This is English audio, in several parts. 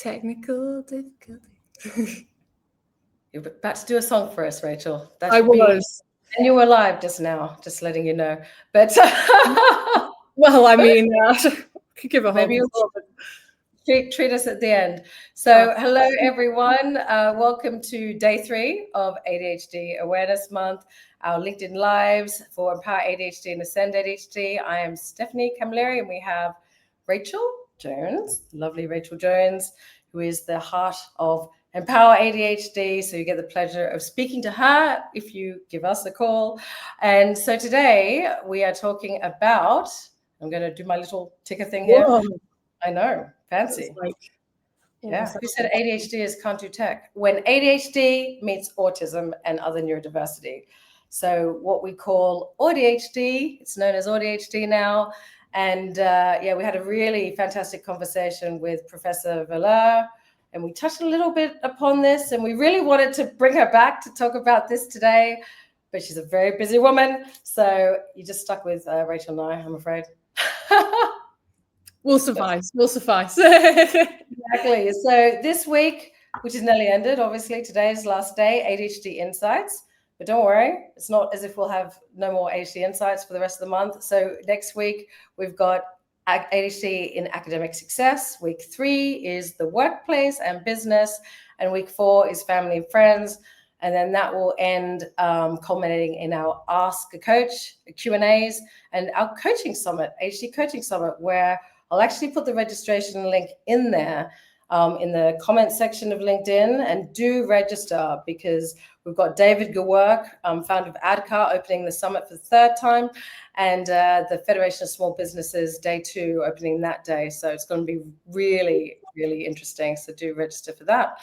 Technical difficulty. You're about to do a song for us, Rachel. I was. And you were live just now, just letting you know. But well, I mean, could give a maybe whole treat us at the end. So hello, everyone. Welcome to day 3 of ADHD Awareness Month, our LinkedIn Lives for Empower ADHD and Ascend ADHD. I am Stephanie Camilleri, and we have Rachel Jones, lovely Rachel Jones, who is the heart of Empower ADHD. So you get the pleasure of speaking to her if you give us a call. And so today we are talking about, I'm going to do my little ticker thing here. Whoa. I know, fancy. Yeah, who said ADHDers can't do tech? When ADHD meets autism and other neurodiversity. So what we call AuDHD, it's known as AuDHD now. And we had a really fantastic conversation with Professor Valeur, and we touched a little bit upon this, and we really wanted to bring her back to talk about this today, but she's a very busy woman. So you just stuck with Rachel and I, I'm afraid. We'll suffice. Exactly. So this week, which is nearly ended, obviously today's last day, ADHD Insights. But don't worry, it's not as if we'll have no more ADHD Insights for the rest of the month. So next week, we've got ADHD in academic success. Week 3 is the workplace and business. And week 4 is family and friends. And then that will end culminating in our Ask a Coach Q&As and our coaching summit, ADHD Coaching Summit, where I'll actually put the registration link in there in the comment section of LinkedIn, and do register because we've got David Gewerk, founder of ADCAR, opening the summit for the 3rd time, and the Federation of Small Businesses, day 2, opening that day. So it's going to be really, really interesting. So do register for that.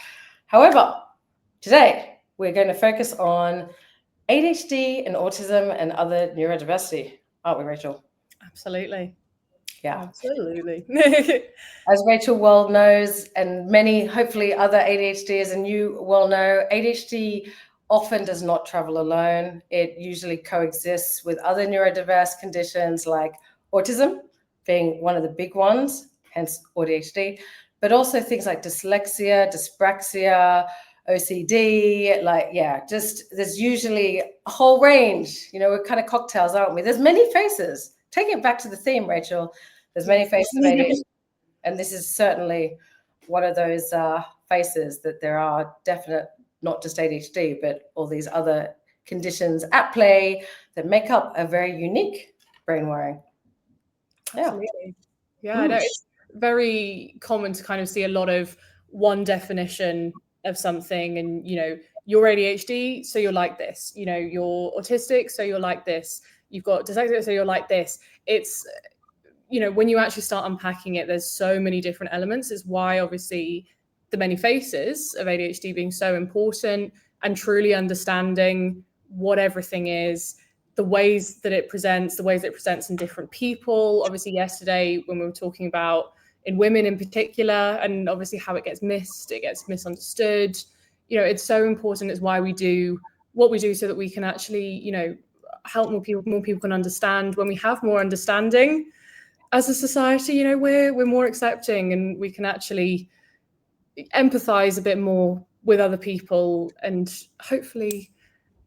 However, today we're going to focus on ADHD and autism and other neurodiversity, aren't we, Rachel? Absolutely. Yeah, absolutely. As Rachel well knows, and many hopefully other ADHDers and you well know, ADHD often does not travel alone. It usually coexists with other neurodiverse conditions like autism being one of the big ones, hence AuDHD, but also things like dyslexia, dyspraxia, OCD, there's usually a whole range. We're kind of cocktails, aren't we? There's many faces. Taking it back to the theme, Rachel, there's many faces of ADHD, and this is certainly one of those faces that there are definite, not just ADHD, but all these other conditions at play that make up a very unique brain wiring. Absolutely. Yeah, I know it's very common to kind of see a lot of one definition of something, and you're ADHD, so you're like this. You're autistic, so you're like this. You've got dyslexia, so you're like this. It's, when you actually start unpacking it, there's so many different elements. It's why, obviously, the many faces of ADHD being so important, and truly understanding what everything is, the ways that it presents in different people. Obviously, yesterday, when we were talking about in women in particular, and obviously how it gets misunderstood, it's so important. It's why we do what we do, so that we can actually, help more people can understand. When we have more understanding as a society, we're more accepting, and we can actually empathize a bit more with other people and hopefully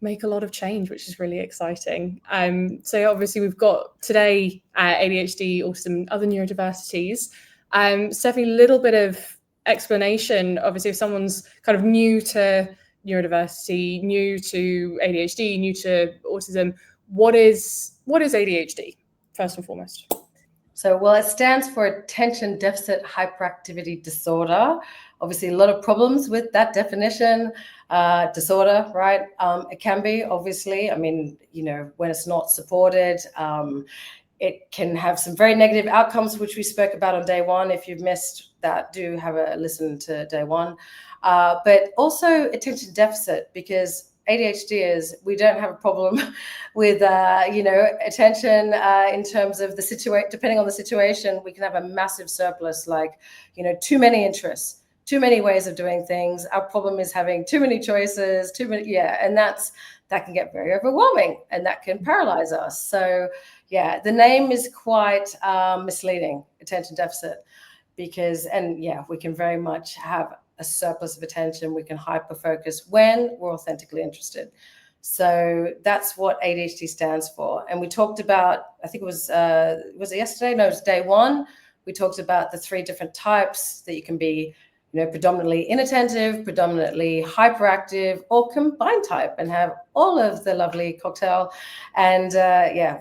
make a lot of change, which is really exciting. So obviously we've got today ADHD, autism, other neurodiversities. Stephanie, a little bit of explanation. Obviously, if someone's kind of new to neurodiversity, new to ADHD, new to autism, what is ADHD, first and foremost? So, well, it stands for Attention Deficit Hyperactivity Disorder. Obviously, a lot of problems with that definition, disorder, right? It can be, obviously, when it's not supported, it can have some very negative outcomes, which we spoke about on day 1. If you've missed that, do have a listen to day 1. But also attention deficit, because ADHDers, we don't have a problem with, attention in terms of the situation. Depending on the situation, we can have a massive surplus, like, too many interests, too many ways of doing things. Our problem is having too many choices, and that can get very overwhelming, and that can paralyze us. So, the name is quite misleading, attention deficit. because, and yeah, we can very much have a surplus of attention. We can hyper focus when we're authentically interested. So that's what ADHD stands for. And we talked about, I think it was it yesterday? No, it was day one. We talked about the 3 different types that you can be, predominantly inattentive, predominantly hyperactive, or combined type, and have all of the lovely cocktail. And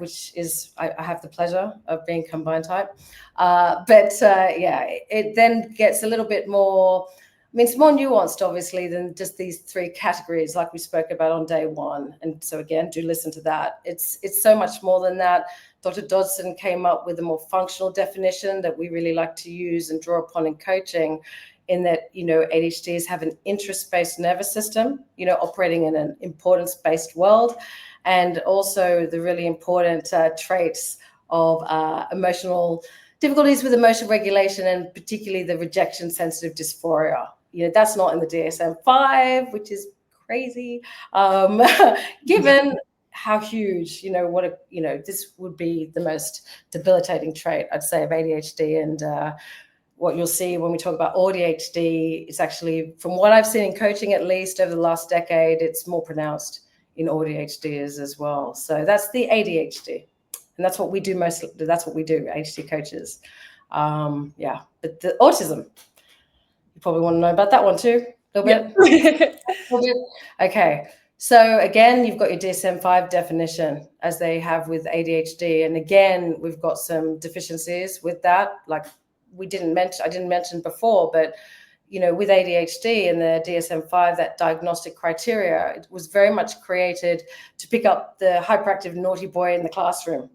which is, I have the pleasure of being combined type. It then gets a little bit more, it's more nuanced, obviously, than just these 3 categories like we spoke about on day one. And so again, do listen to that. It's so much more than that. Dr. Dodson came up with a more functional definition that we really like to use and draw upon in coaching, in that, ADHDs have an interest-based nervous system, operating in an importance-based world, and also the really important traits of emotional difficulties with emotional regulation, and particularly the rejection-sensitive dysphoria. That's not in the DSM-5, which is crazy, given how huge, this would be the most debilitating trait, I'd say, of ADHD. And what you'll see when we talk about AuDHD is actually, from what I've seen in coaching, at least over the last decade, it's more pronounced in AuDHDers as well. So that's the ADHD. And that's what we do mostly. That's what we do, ADHD coaches. But the autism, you probably want to know about that one too, a little bit. Okay. So again, you've got your DSM-5 definition, as they have with ADHD. And again, we've got some deficiencies with that. Like I didn't mention before, but with ADHD and the DSM-5, that diagnostic criteria, it was very much created to pick up the hyperactive naughty boy in the classroom,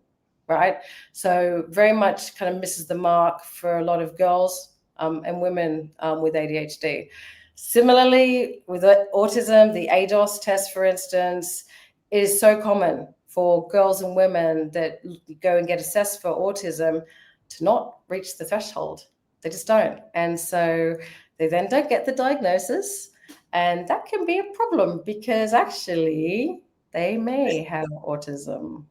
right? So very much kind of misses the mark for a lot of girls and women with ADHD. Similarly, with autism, the ADOS test, for instance, is so common for girls and women that go and get assessed for autism to not reach the threshold. They just don't. And so they then don't get the diagnosis. And that can be a problem, because actually they may have autism.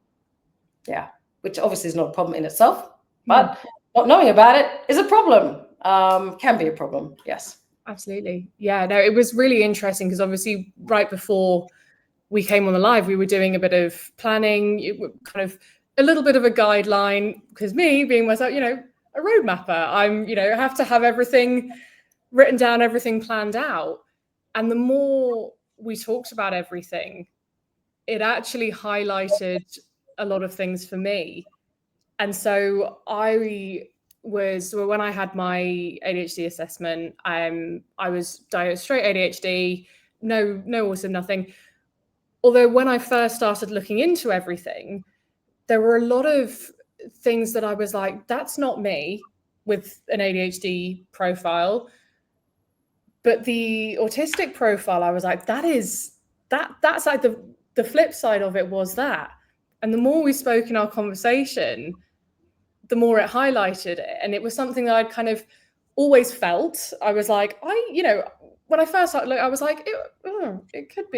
Yeah, which obviously is not a problem in itself, but not knowing about it is a problem. Can be a problem, yes. Absolutely. Yeah, no, it was really interesting, because obviously right before we came on the live, we were doing a bit of planning, kind of a little bit of a guideline, because me being myself, a road mapper, I'm, have to have everything written down, everything planned out. And the more we talked about everything, it actually highlighted a lot of things for me. And so when I had my ADHD assessment, I was diagnosed straight ADHD, no autism, nothing. Although when I first started looking into everything, there were a lot of things that I was like, that's not me with an ADHD profile. But the autistic profile, I was like, that's like the flip side of it was that. And the more we spoke in our conversation, the more it highlighted it. And it was something that I'd kind of always felt. I was like, when I first started looking, I was like, it could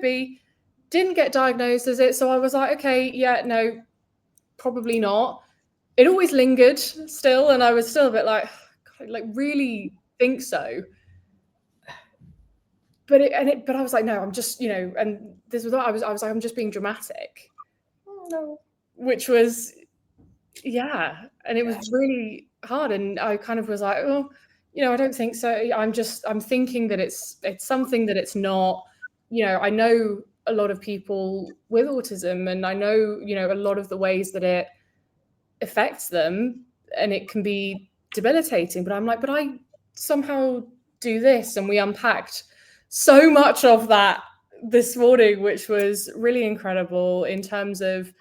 be, didn't get diagnosed as it. So I was like, okay, yeah, no, probably not. It always lingered still. And I was still a bit like, God, like really think so. But I was like, no, I'm just, and this was what I was like, I'm just being dramatic. Oh, no. Which was, yeah. And it was really hard. And I kind of was like, oh, I don't think so. I'm thinking that it's something that it's not. I know a lot of people with autism, and I know, a lot of the ways that it affects them, and it can be debilitating. But I'm like, but I somehow do this. And we unpacked so much of that this morning, which was really incredible in terms of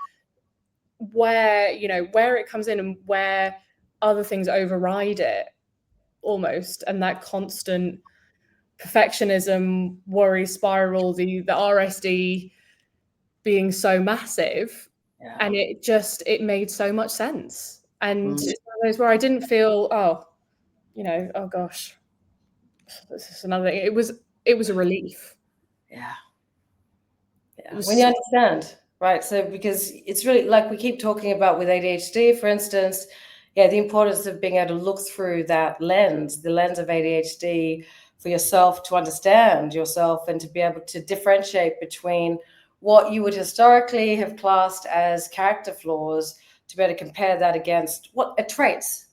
where it comes in and where other things override it almost, and that constant perfectionism, worry spiral, the RSD being so massive. Yeah. And it made so much sense. And it's one of those where I didn't feel, oh gosh, this is another thing. It was a relief. Yeah. When you understand, right? So because it's really like we keep talking about with ADHD, for instance, the importance of being able to look through that lens, the lens of ADHD, for yourself to understand yourself and to be able to differentiate between what you would historically have classed as character flaws, to be able to compare that against what the traits.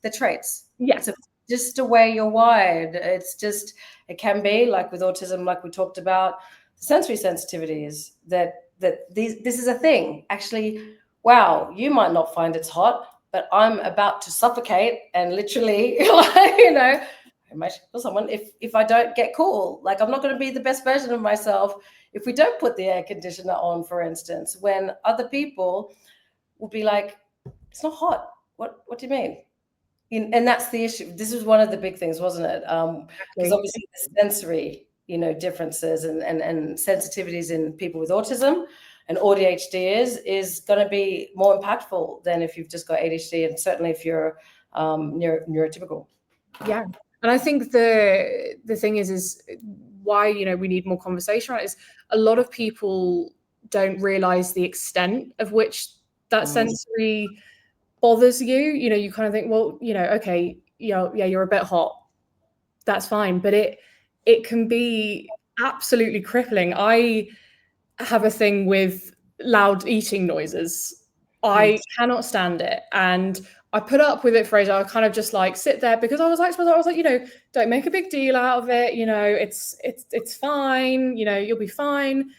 Yeah. It's just the way you're wired. It can be like with autism, like we talked about, sensory sensitivities, that this is a thing. Actually, wow, you might not find it's hot, but I'm about to suffocate and literally, for someone, if I don't get cool, like I'm not going to be the best version of myself if we don't put the air conditioner on, for instance, when other people will be like, it's not hot. What do you mean? And that's the issue. This was one of the big things, wasn't it? Because obviously the sensory, differences and sensitivities in people with autism and AuDHD is going to be more impactful than if you've just got ADHD, and certainly if you're neurotypical. Yeah. And I think the thing is why, we need more conversation around it is a lot of people don't realize the extent of which that sensory bothers you. You kind of think, well, okay, you're a bit hot. That's fine. But it can be absolutely crippling. I have a thing with loud eating noises. I cannot stand it. And I put up with it for ages. I kind of just like sit there because I was like, don't make a big deal out of it. It's fine. You'll be fine.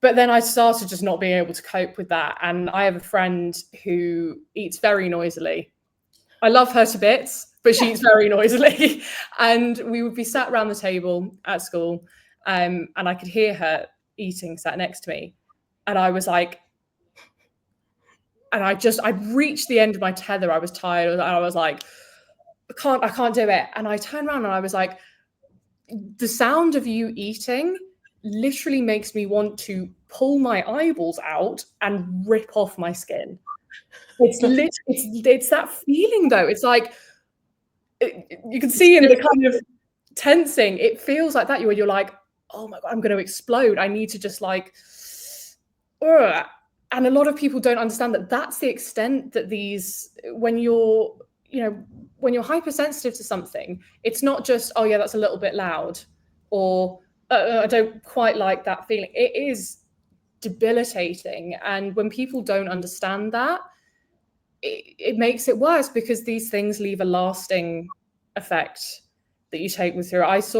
But then I started just not being able to cope with that. And I have a friend who eats very noisily. I love her to bits, but she eats very noisily. And we would be sat around the table at school, and I could hear her eating sat next to me. And I was like, and I'd reached the end of my tether. I was tired. And I was like, I can't do it. And I turned around and I was like, the sound of you eating literally makes me want to pull my eyeballs out and rip off my skin. It's that feeling though. It's like, you can see in the kind of tensing, it feels like that. You're like, oh my God, I'm going to explode. I need to just like, ugh. And a lot of people don't understand that that's the extent that when you're hypersensitive to something, it's not just, oh yeah, that's a little bit loud, or I don't quite like that feeling. It is debilitating. And when people don't understand that, it makes it worse, because these things leave a lasting effect that you take with you. I was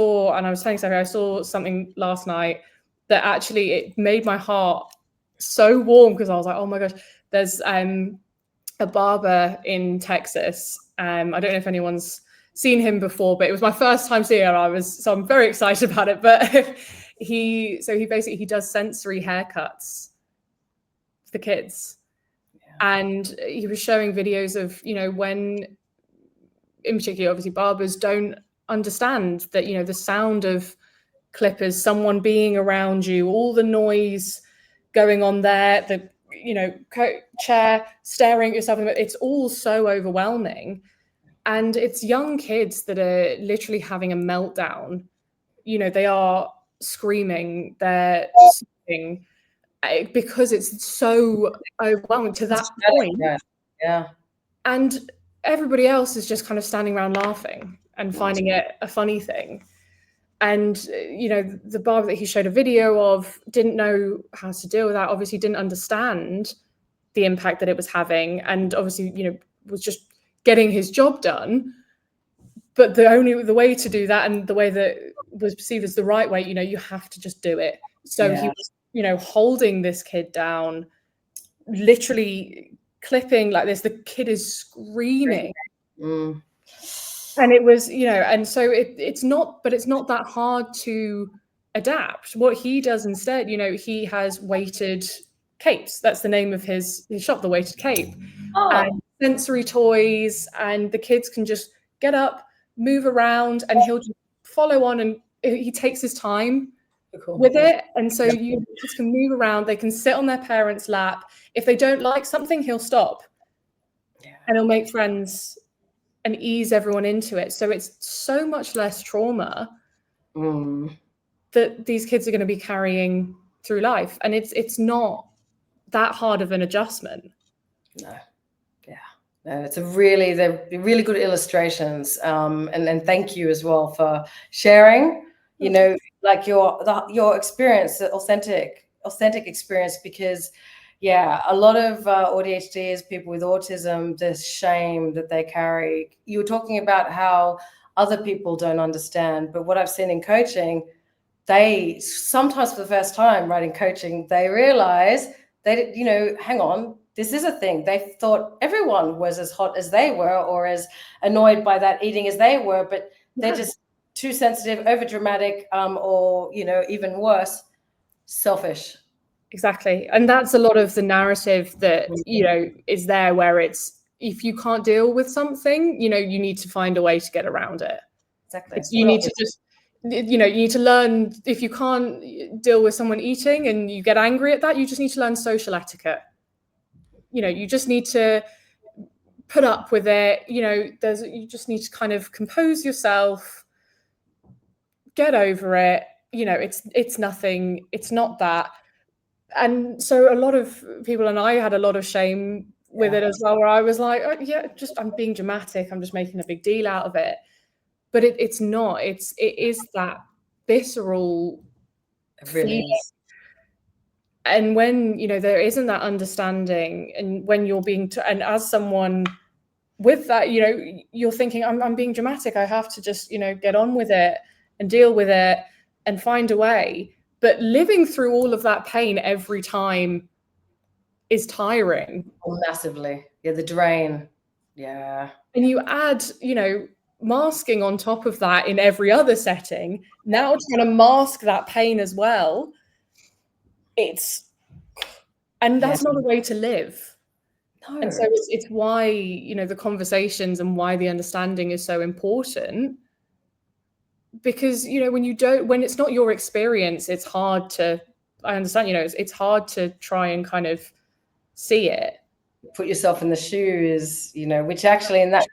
telling Sophie, I saw something last night that actually it made my heart so warm, because I was like, oh my gosh, there's a barber in Texas. I don't know if anyone's seen him before, but it was my first time seeing him. So I'm very excited about it. But he does sensory haircuts for kids. And he was showing videos of, when, in particular, obviously barbers don't understand that, the sound of clippers, someone being around you, all the noise going on there, the, chair staring at yourself, it's all so overwhelming. And it's young kids that are literally having a meltdown. They are screaming, they're sobbing, because it's so overwhelming to that point. Yeah. And everybody else is just kind of standing around laughing and finding it a funny thing. And, the barber that he showed a video of didn't know how to deal with that, obviously didn't understand the impact that it was having, and obviously, was just getting his job done. But the way to do that, and the way that was perceived as the right way, you have to just do it. So he was, holding this kid down, literally clipping like this. The kid is screaming. And it was, and so it's not that hard to adapt. What he does instead, he has weighted capes. That's the name of his shop, the Weighted Cape. And sensory toys, and the kids can just get up, move around, and he'll just follow on, and he takes his time with it. And so you just can move around, they can sit on their parents' lap. If they don't like something, he'll stop and he'll make friends and ease everyone into it. So it's so much less trauma that these kids are going to be carrying through life. And it's not that hard of an adjustment. No. Yeah. No, they're really good illustrations. And thank you as well for sharing, you know, like your experience, the authentic experience, because yeah, a lot of ADHDers, people with autism, the shame that they carry. You were talking about how other people don't understand, but what I've seen in coaching, they sometimes for the first time writing coaching, they realize they, you know, hang on, this is a thing. They thought everyone was as hot as they were or as annoyed by that eating as they were, but they're just too sensitive, over dramatic, or, you know, even worse, selfish. Exactly. And that's a lot of the narrative that, you know, is there, where it's, if you can't deal with something, you know, you need to find a way to get around it. Exactly. You need to just, you know, you need to learn, if you can't deal with someone eating and you get angry at that, you just need to learn social etiquette. You know, you just need to put up with it. You know, you just need to kind of compose yourself, get over it. You know, it's nothing, it's not that. And so a lot of people, and I had a lot of shame with it as well, where I was like, oh, yeah, just, I'm being dramatic, I'm just making a big deal out of it. But it's not, it is that visceral feeling. And when, you know, there isn't that understanding, and when you're being, and as someone with that, you know, you're thinking, I'm being dramatic, I have to just, you know, get on with it and deal with it and find a way. But living through all of that pain every time is tiring. Oh, massively. Yeah, the drain. Yeah. And you add, you know, masking on top of that in every other setting, now trying to mask that pain as well. And that's not a way to live. No. And so it's why, you know, the conversations and why the understanding is so important. Because, you know, when it's not your experience, it's hard to, I understand, you know, it's hard to try and kind of see it. Put yourself in the shoes, you know, which actually, and that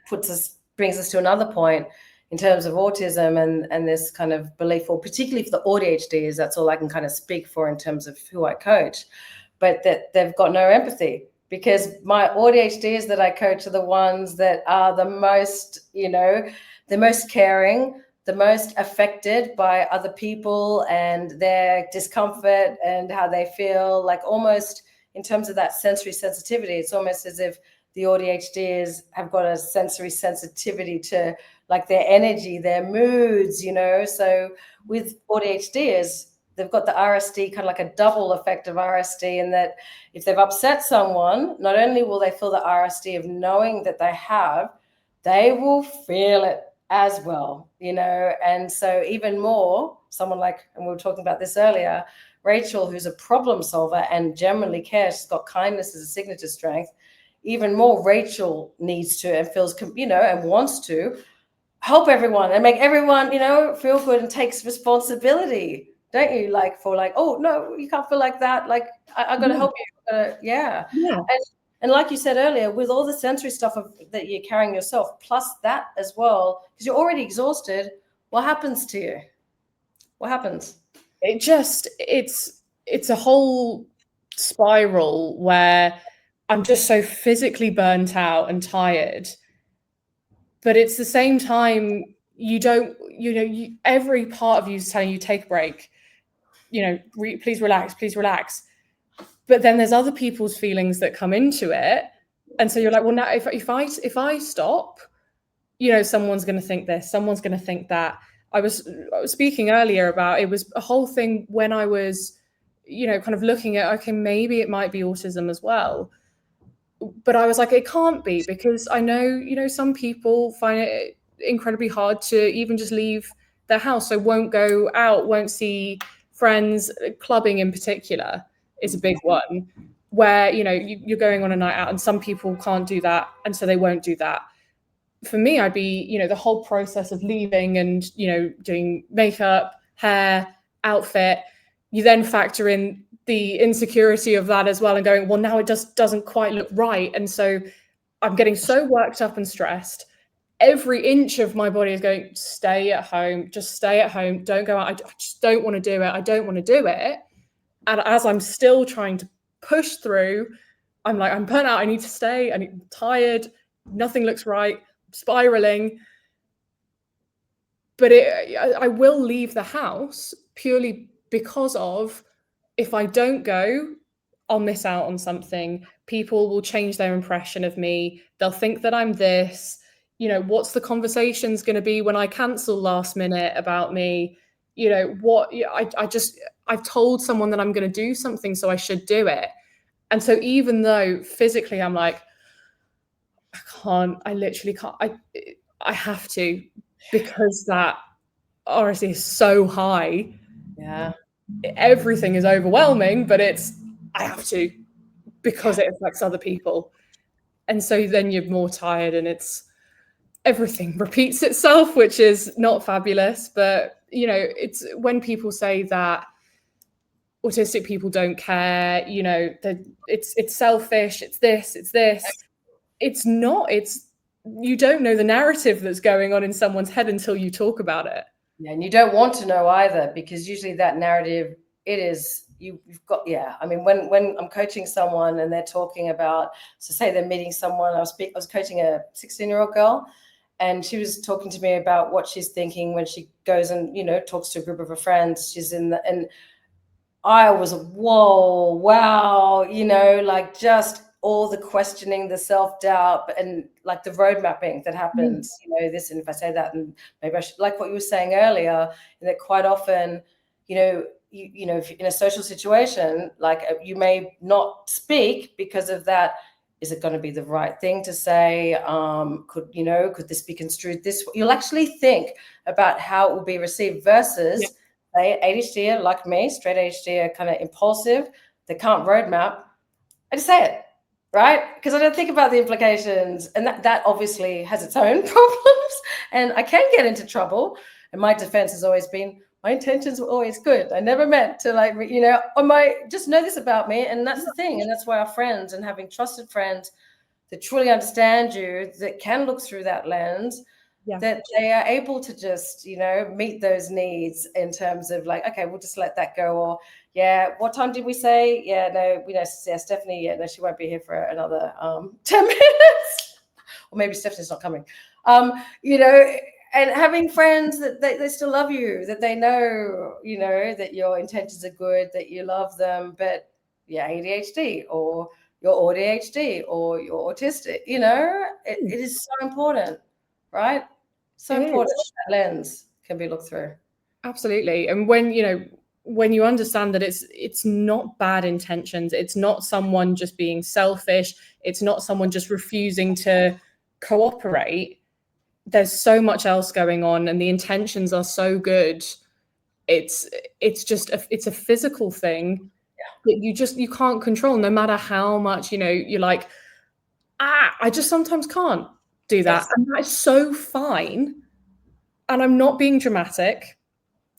brings us to another point in terms of autism and this kind of belief, or particularly for the AuDHDers, that's all I can kind of speak for in terms of who I coach, but that they've got no empathy. Because my AuDHDers that I coach are the ones that are the most, you know, the most caring, the most affected by other people and their discomfort and how they feel, like almost in terms of that sensory sensitivity. It's almost as if the AuDHDers have got a sensory sensitivity to like their energy, their moods, you know. So with AuDHDers, they've got the RSD, kind of like a double effect of RSD, in that if they've upset someone, not only will they feel the RSD of knowing that they have, they will feel it as well, you know. And so even more, someone like, and we were talking about this earlier, Rachel, who's a problem solver and generally cares, she's got kindness as a signature strength. Even more, Rachel needs to and feels, you know, and wants to help everyone and make everyone, you know, feel good and takes responsibility. Don't you? Like, for like, oh no, you can't feel like that. Like, I got to help you. Yeah. And like you said earlier, with all the sensory stuff that you're carrying yourself, plus that as well, because you're already exhausted, what happens to you? What happens? It's a whole spiral where I'm just so physically burnt out and tired. But it's the same time, you don't, you know, every part of you is telling you, take a break, you know, please relax, please relax. But then there's other people's feelings that come into it. And so you're like, well, now if I stop, you know, someone's going to think this, someone's going to think that. I was speaking earlier about, it was a whole thing when I was, you know, kind of looking at, okay, maybe it might be autism as well. But I was like, it can't be, because I know, you know, some people find it incredibly hard to even just leave their house. So won't go out, won't see friends. Clubbing in particular is a big one, where, you know, you're going on a night out and some people can't do that. And so they won't do that. For me, I'd be, you know, the whole process of leaving and, you know, doing makeup, hair, outfit. You then factor in the insecurity of that as well and going, well, now it just doesn't quite look right. And so I'm getting so worked up and stressed. Every inch of my body is going, stay at home, just stay at home. Don't go out. I just don't want to do it. I don't want to do it. And as I'm still trying to push through, I'm like, I'm burnt out. I need to stay. I'm tired. nothing looks right, spiraling. But I will leave the house purely because of, if I don't go, I'll miss out on something. People will change their impression of me. They'll think that I'm this. You know, what's the conversations going to be when I cancel last minute about me? You know, what I've told someone that I'm going to do something, so I should do it. And so even though physically I'm like, I literally can't, I have to, because that RSD is so high. Yeah. Everything is overwhelming, but I have to, because it affects other people. And so then you're more tired, and everything repeats itself, which is not fabulous. But, you know, it's when people say that autistic people don't care, you know, that it's selfish, it's this. It's not. You don't know the narrative that's going on in someone's head until you talk about it. Yeah, and you don't want to know either, because usually that narrative, you've got, I mean, when I'm coaching someone and they're talking about, so say they're meeting someone, I was coaching a 16-year-old girl, and she was talking to me about what she's thinking when she goes and, you know, talks to a group of her friends. And I was, whoa, wow, you know, like just all the questioning, the self-doubt, and like the road mapping that happens, you know, this, and if I say that, and maybe I should, like what you were saying earlier, that quite often, you know, if you're in a social situation, like you may not speak because of that. Is it going to be the right thing to say? Could this be construed this way? You'll actually think about how it will be received versus, say, ADHD, like me, straight ADHD, are kind of impulsive. They can't roadmap. I just say it, right? Because I don't think about the implications, and that obviously has its own problems, and I can get into trouble. And my defense has always been, my intentions were always good. I never meant to, like, you know, just know this about me. And that's the thing. And that's why our friends, and having trusted friends that truly understand you, that can look through that lens, that they are able to just, you know, meet those needs in terms of like, okay, we'll just let that go. Or, what time did we say? Stephanie, no, she won't be here for another 10 minutes. Or maybe Stephanie's not coming. You know, and having friends that they still love you, that they know, you know, that your intentions are good, that you love them, but ADHD, or you're AuDHD, or you're autistic, you know, it is so important, right? So important that lens can be looked through. Absolutely. And when you understand that it's not bad intentions, it's not someone just being selfish, it's not someone just refusing to cooperate. There's so much else going on, and the intentions are so good. It's a physical thing that you can't control, no matter how much, you know, you're like, I just sometimes can't do that. Yes. And that's so fine. And I'm not being dramatic.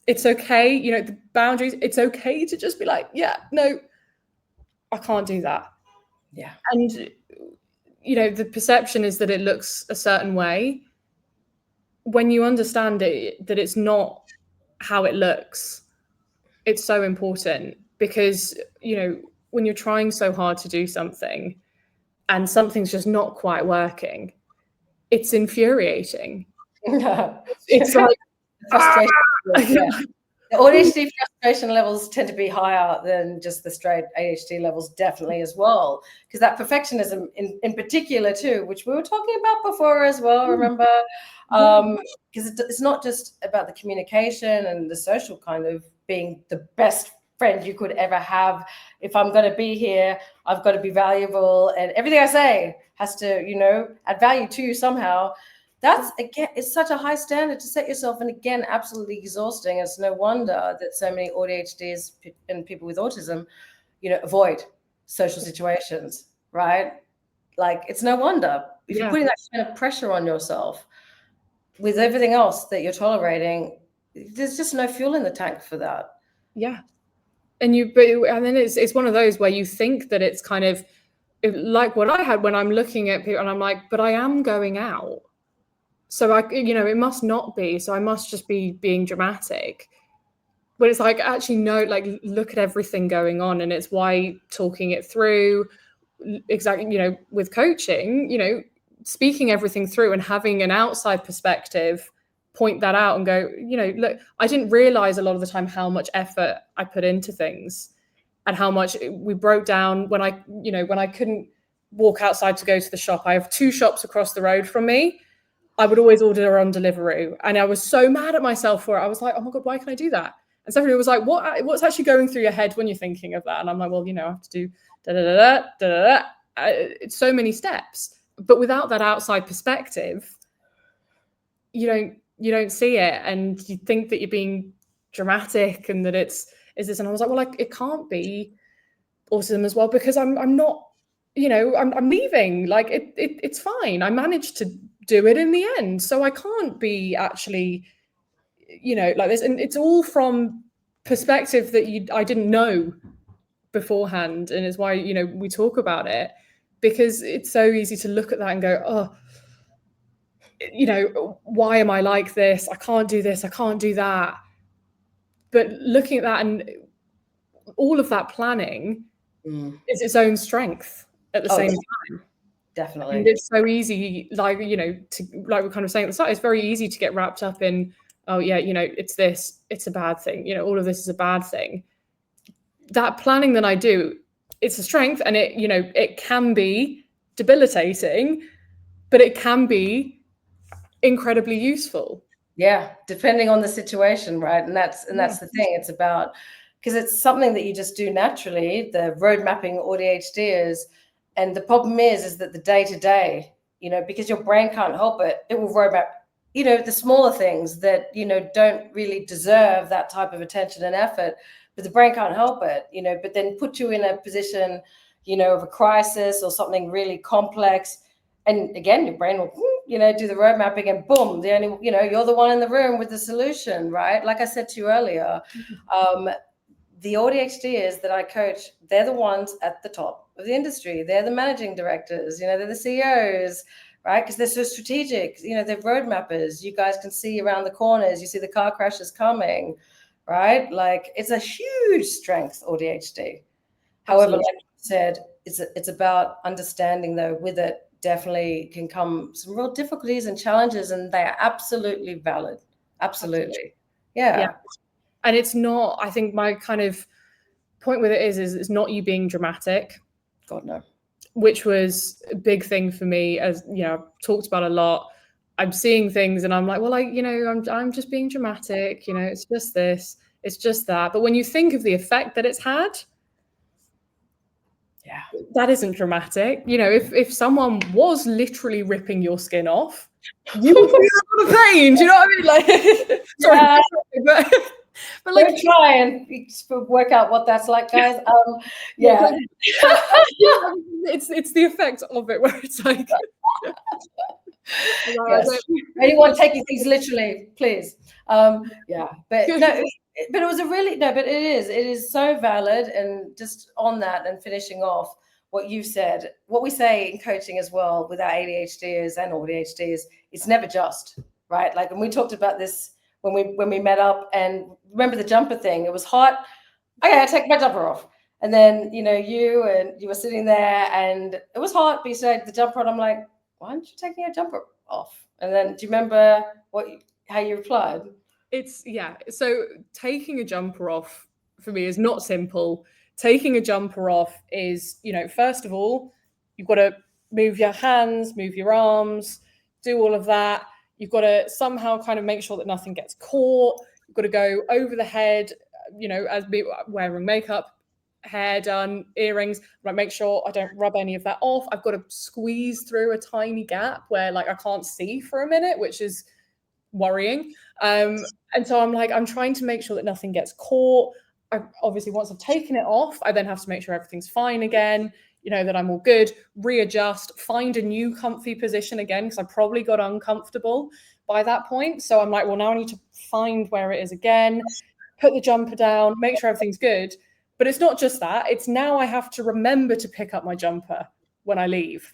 It's okay, you know, the boundaries, it's okay to just be like, no, I can't do that. Yeah. And, you know, the perception is that it looks a certain way. When you understand it, that it's not how it looks, it's so important, because, you know, when you're trying so hard to do something and something's just not quite working, it's infuriating. It's like frustration. The AuDHD frustration levels tend to be higher than just the straight ADHD levels, definitely, as well, because that perfectionism in particular too, which we were talking about before as well, remember? Because it's not just about the communication and the social kind of being the best friend you could ever have. If I'm going to be here, I've got to be valuable, and everything I say has to, you know, add value to you somehow. That's, again, it's such a high standard to set yourself, and again, absolutely exhausting. It's no wonder that so many AuDHDs and people with autism, you know, avoid social situations, right? Like, it's no wonder. If you're putting that kind of pressure on yourself with everything else that you're tolerating, there's just no fuel in the tank for that. Yeah. And then it's one of those where you think that it's kind of like what I had when I'm looking at people and I'm like, but I am going out. So it must not be. So I must just be being dramatic. But it's like, actually, no, like, look at everything going on. And it's why talking it through, exactly, you know, with coaching, you know, speaking everything through and having an outside perspective point that out and go, you know, look, I didn't realize a lot of the time how much effort I put into things and how much we broke down when I couldn't walk outside to go to the shop. I have 2 shops across the road from me. I would always order on Deliveroo, and I was so mad at myself for it. I was like, oh my God, why can I do that? And Stephanie was like, what's actually going through your head when you're thinking of that? And I'm like, well, you know, I have to do da-da-da-da. It's so many steps. But without that outside perspective, you don't see it, and you think that you're being dramatic and that is this. And I was like, well, like, it can't be autism as well, because I'm not, you know, I'm leaving. Like it's fine. I managed to do it in the end. So I can't be actually, you know, like this. And it's all from perspective that I didn't know beforehand. And it's why, you know, we talk about it, because it's so easy to look at that and go, oh, you know, why am I like this? I can't do this. I can't do that. But looking at that and all of that planning is its own strength at the same time. Definitely. And it's so easy, like, you know, like we're kind of saying at the start, it's very easy to get wrapped up in, oh yeah, you know, it's a bad thing. You know, all of this is a bad thing. That planning that I do, it's a strength, and it, you know, it can be debilitating, but it can be incredibly useful. Yeah, depending on the situation, right? And that's the thing. It's about, because it's something that you just do naturally, the road mapping AuDHDers. And the problem is that the day-to-day, you know, because your brain can't help it, it will road map, you know, the smaller things that, you know, don't really deserve that type of attention and effort, but the brain can't help it, you know, but then put you in a position, you know, of a crisis or something really complex. And again, your brain will, you know, do the road mapping, and boom, you know, you're the one in the room with the solution, right? Like I said to you earlier, the ADHDers that I coach, they're the ones at the top of the industry. They're the managing directors, you know, they're the CEOs, right? Because they're so strategic, you know, they're road mappers. You guys can see around the corners, you see the car crashes coming, right? Like, it's a huge strength, ADHD. However, like you said, it's about understanding, though, with it definitely can come some real difficulties and challenges, and they are absolutely valid. Absolutely. Yeah. And it's not, I think my kind of point with it is it's not you being dramatic. God, no. Which was a big thing for me, as, you know, I've talked about a lot. I'm seeing things and I'm like, well, you know, I'm just being dramatic, you know, it's just this, it's just that. But when you think of the effect that it's had, yeah, that isn't dramatic. You know, if someone was literally ripping your skin off, you would feel the pain. Do you know what I mean? Like, sorry, but like, we're trying to work out what that's like, guys. Yeah, it's the effect of it, where it's like, yes. Anyone taking things literally, please. Yeah, but no, but it was a really, no, but it is so valid. And just on that, and finishing off what you said, what we say in coaching as well with our ADHDers and AuDHDs, it's never just, right? Like, and we talked about this when we met up, and remember the jumper thing? It was hot. Okay, I take my jumper off. And then, you know, you were sitting there and it was hot, but you said the jumper on. I'm like, why aren't you taking your jumper off? And then, do you remember how you replied? So taking a jumper off for me is not simple. Taking a jumper off is, you know, first of all, you've got to move your hands, move your arms, do all of that. You've got to somehow kind of make sure that nothing gets caught. You've got to go over the head, you know, as wearing makeup, hair done, earrings, like, make sure I don't rub any of that off. I've got to squeeze through a tiny gap where, like, I can't see for a minute, which is worrying. And so I'm like, I'm trying to make sure that nothing gets caught. Obviously, once I've taken it off, I then have to make sure everything's fine again, you know, that I'm all good, readjust, find a new comfy position again, because I probably got uncomfortable by that point. So I'm like, well, now I need to find where it is again, put the jumper down, make sure everything's good. But it's not just that. It's now I have to remember to pick up my jumper when I leave.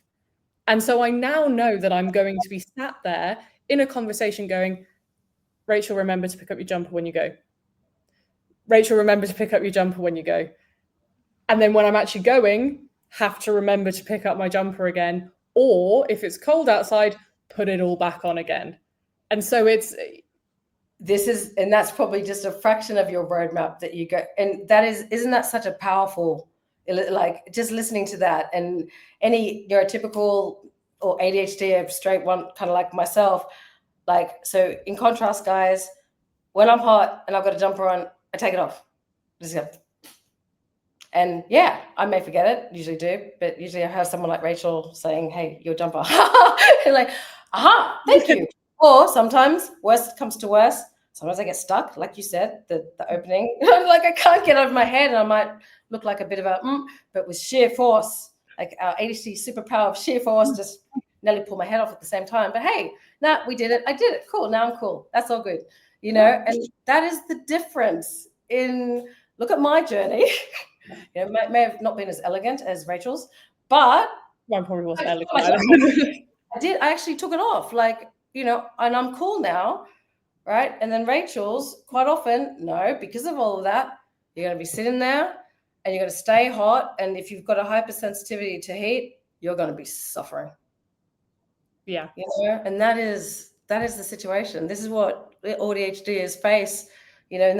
And so I now know that I'm going to be sat there in a conversation going, Rachel, remember to pick up your jumper when you go. Rachel, remember to pick up your jumper when you go. And then when I'm actually going, have to remember to pick up my jumper again, or if it's cold outside, put it all back on again. And so that's probably just a fraction of your roadmap that you go, and isn't that such a powerful, like, just listening to that, and any neurotypical or ADHD, straight one, kind of like myself, like, so in contrast, guys, when I'm hot and I've got a jumper on, I take it off. Just go. And yeah, I may forget it, usually do, but usually I have someone like Rachel saying, hey, your jumper. And like, aha, thank you. Or sometimes, worst comes to worst, sometimes I get stuck, like you said, the opening, like I can't get out of my head, and I might look like a bit of a, but with sheer force, like our ADHD superpower of sheer force, just nearly pull my head off at the same time. But hey, we did it. I did it. Cool. Now I'm cool. That's all good. You know, and that is the difference in, look at my journey. You know, may have not been as elegant as Rachel's, but mine probably wasn't elegant. I actually took it off, like, you know, and I'm cool now, right? And then Rachel's, quite often, no, because of all of that, you're going to be sitting there and you're going to stay hot. And if you've got a hypersensitivity to heat, you're going to be suffering. Yeah. You know, and that is the situation. This is what ADHDers face, you know, and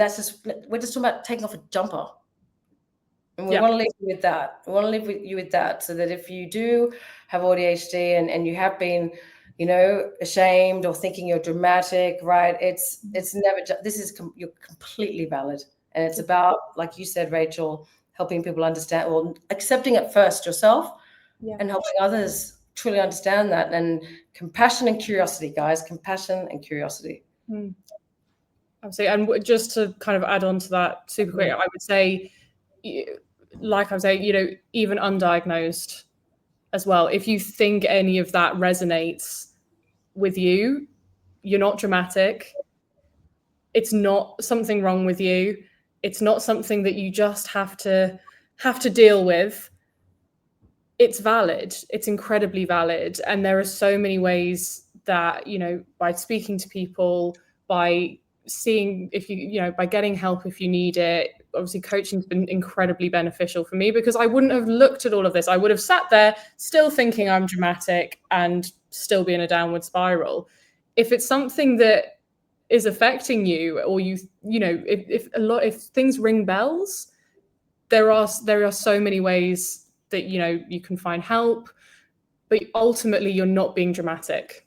we're just talking about taking off a jumper. And we want to leave you with that. We want to leave you with that, so that if you do have ADHD and you have been, you know, ashamed or thinking you're dramatic, right? It's never, you're completely valid. And it's about, like you said, Rachel, helping people understand, or accepting it first yourself, and helping others truly understand that. And compassion and curiosity, guys, compassion and curiosity. Absolutely. And just to kind of add on to that super quick, I would say, like I was saying, you know, even undiagnosed as well, if you think any of that resonates with you, you're not dramatic. It's not something wrong with you. It's not something that you just have to deal with. It's valid. It's incredibly valid. And there are so many ways that, you know, by speaking to people, by seeing if you know, by getting help if you need it. Obviously, coaching's been incredibly beneficial for me, because I wouldn't have looked at all of this. I would have sat there still thinking I'm dramatic and still be in a downward spiral. If it's something that is affecting you, or you know, if things ring bells, there are so many ways that, you know, you can find help, but ultimately you're not being dramatic.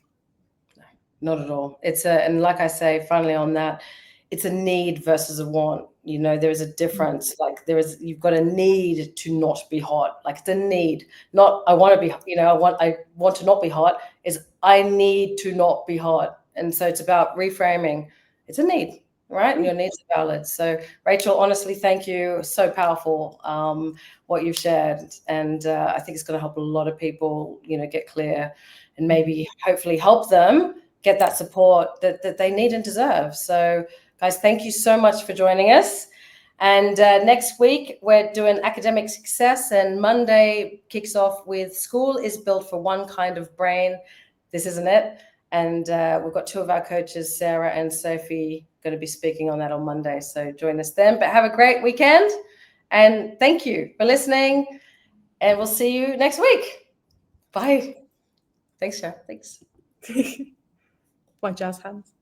Not at all. And like I say, finally on that, it's a need versus a want. You know, there is a difference. Like you've got a need to not be hot. Like, it's a need, not I want to be, you know, I want to not be hot, is I need to not be hot. And so it's about reframing. It's a need, right? And your needs are valid. So Rachel, honestly, thank you. So powerful, what you've shared. And I think it's going to help a lot of people, you know, get clear, and maybe hopefully help them get that support that they need and deserve. So guys, thank you so much for joining us. And next week, we're doing academic success, and Monday kicks off with school is built for one kind of brain. This isn't it. And we've got two of our coaches, Sarah and Sophie, going to be speaking on that on Monday. So join us then. But have a great weekend. And thank you for listening. And we'll see you next week. Bye. Thanks, Sarah. Thanks. My jazz hands.